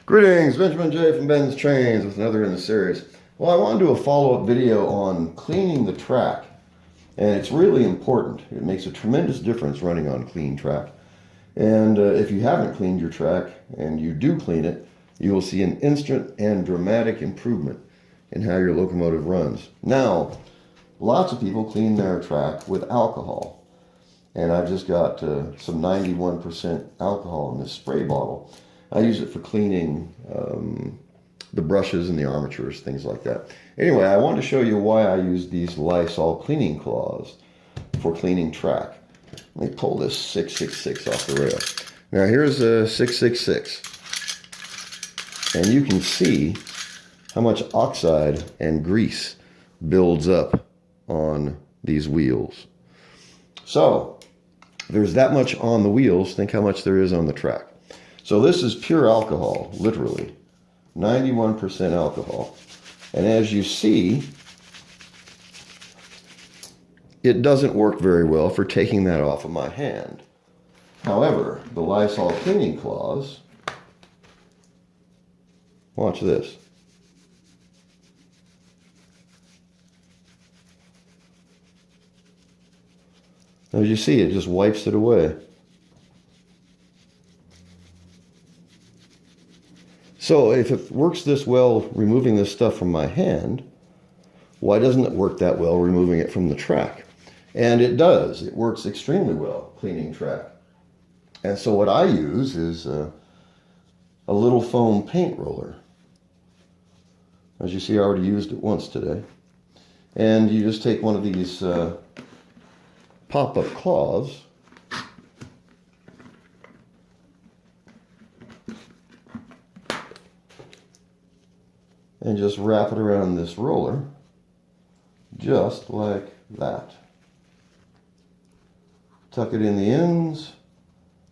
Greetings, Benjamin J from BENZTRAINZ with another in the series. Well, I want to do a follow-up video on cleaning the track, and it's really important. It makes a tremendous difference running on clean track. And if you haven't cleaned your track and you do clean it, you will see an instant and dramatic improvement in how your locomotive runs. Now, lots of people clean their track with alcohol, and I've just got some 91% alcohol in this spray bottle. I use it for cleaning the brushes and the armatures, things like that. Anyway, I wanted to show you why I use these Lysol cleaning cloths for cleaning track. Let me pull this 666 off the rail. Now here's a 666. And you can see how much oxide and grease builds up on these wheels. So, there's that much on the wheels, think how much there is on the track. So this is pure alcohol, literally, 91% alcohol. And as you see, it doesn't work very well for taking that off of my hand. However, the Lysol cleaning cloths, watch this. As you see, it just wipes it away. So if it works this well removing this stuff from my hand, why doesn't it work that well removing it from the track? And it does. It works extremely well cleaning track. And so what I use is a little foam paint roller. As you see, I already used it once today. And you just take one of these pop-up cloths, and just wrap it around this roller, just like that. Tuck it in the ends,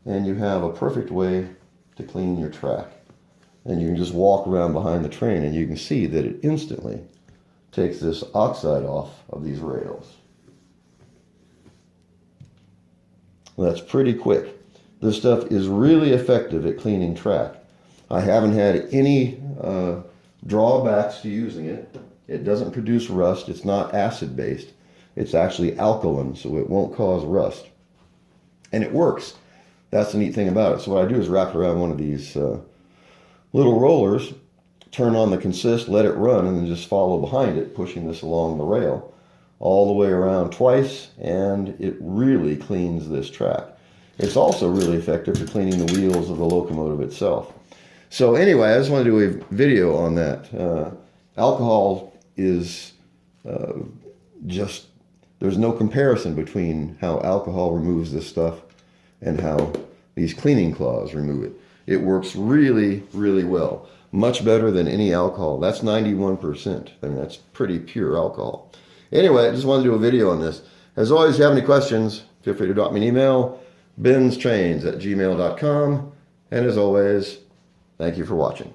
and you have a perfect way to clean your track. And you can just walk around behind the train, and you can see that it instantly takes this oxide off of these rails. That's pretty quick. This stuff is really effective at cleaning track. I haven't had any drawbacks to using it. It doesn't produce rust. It's not acid-based. It's actually alkaline, so it won't cause rust. And it works. That's the neat thing about it. So what I do is wrap it around one of these little rollers, turn on the consist, let it run, and then just follow behind it, pushing this along the rail all the way around twice, and it really cleans this track. It's also really effective for cleaning the wheels of the locomotive itself. So anyway, I just want to do a video on that. Alcohol is there's no comparison between how alcohol removes this stuff and how these cleaning cloths remove it. It works really, really well. Much better than any alcohol. That's 91%. I mean, that's pretty pure alcohol. Anyway, I just wanted to do a video on this. As always, if you have any questions, feel free to drop me an email, benztrains@gmail.com. And as always, thank you for watching.